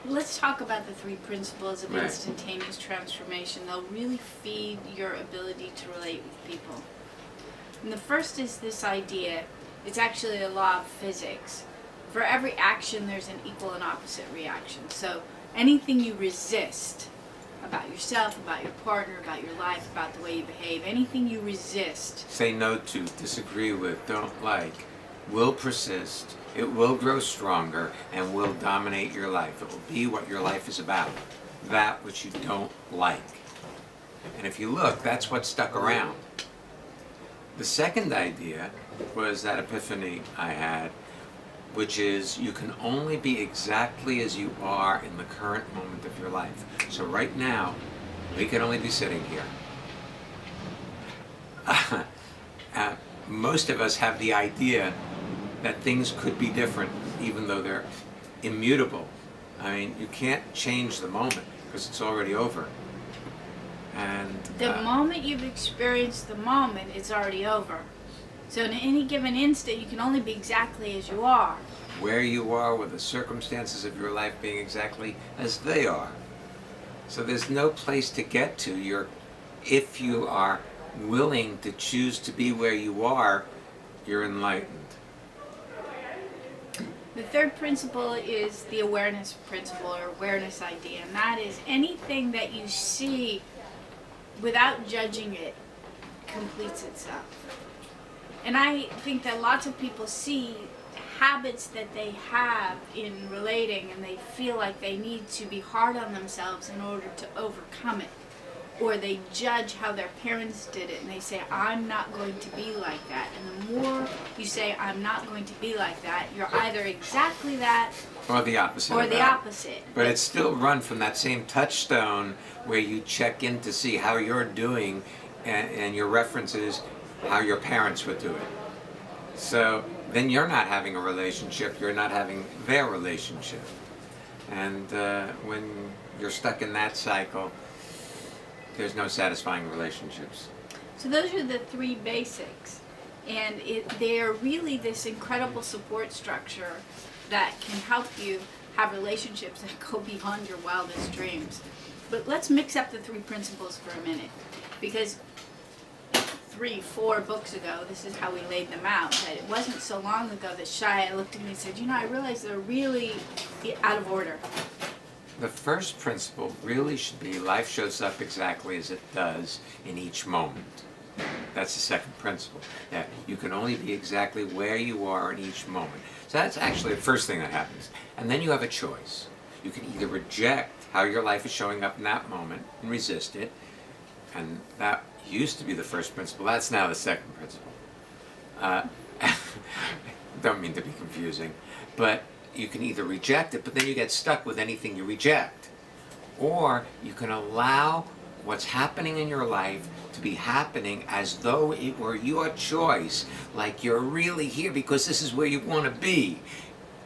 let's talk about the three principles of instantaneous transformation. They'll really feed your ability to relate with people. And the first is this idea, it's actually a law of physics. For every action, there's an equal and opposite reaction. So anything you resist about yourself, about your partner, about your life, about the way you behave, anything you resist, say no to, disagree with, don't like, will persist, it will grow stronger, and will dominate your life. It will be what your life is about, that which you don't like. And if you look, that's what stuck around. The second idea was that epiphany I had, which is you can only be exactly as you are in the current moment of your life. So right now, we can only be sitting here. Most of us have the idea that things could be different, even though they're immutable. I mean, you can't change the moment because it's already over. And the moment you've experienced the moment, it's already over. So in any given instant, you can only be exactly as you are. Where you are, with the circumstances of your life being exactly as they are. So there's no place to get to. If you are willing to choose to be where you are, you're enlightened. The third principle is the awareness principle or awareness idea, and that is anything that you see without judging it completes itself. And I think that lots of people see habits that they have in relating and they feel like they need to be hard on themselves in order to overcome it. Or they judge how their parents did it and they say, I'm not going to be like that. And the more you say, I'm not going to be like that, you're either exactly that or the opposite. Or the opposite. But it's still run from that same touchstone where you check in to see how you're doing, and your reference is how your parents would do it. So then you're not having a relationship, you're not having their relationship. And when you're stuck in that cycle, there's no satisfying relationships. So those are the three basics. And they are really this incredible support structure that can help you have relationships that go beyond your wildest dreams. But let's mix up the three principles for a minute. Because 3-4 books ago, this is how we laid them out, that it wasn't so long ago that Shya looked at me and said, I realize they're really out of order. The first principle really should be life shows up exactly as it does in each moment. That's the second principle, that you can only be exactly where you are in each moment. So that's actually the first thing that happens. And then you have a choice. You can either reject how your life is showing up in that moment and resist it, and that used to be the first principle. That's now the second principle. Don't mean to be confusing, but you can either reject it, but then you get stuck with anything you reject. Or you can allow what's happening in your life to be happening as though it were your choice, like you're really here because this is where you want to be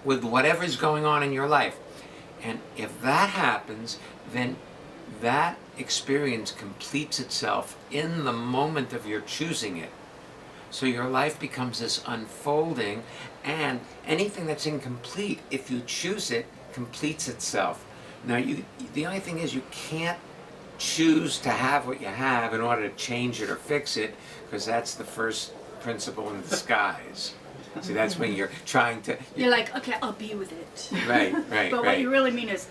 with whatever's going on in your life. And if that happens, then that experience completes itself in the moment of your choosing it. So your life becomes this unfolding, and anything that's incomplete, if you choose it, completes itself. Now, the only thing is you can't choose to have what you have in order to change it or fix it, because that's the first principle in disguise. See, that's when you're trying to... You're like, okay, I'll be with it. Right. But what you really mean is,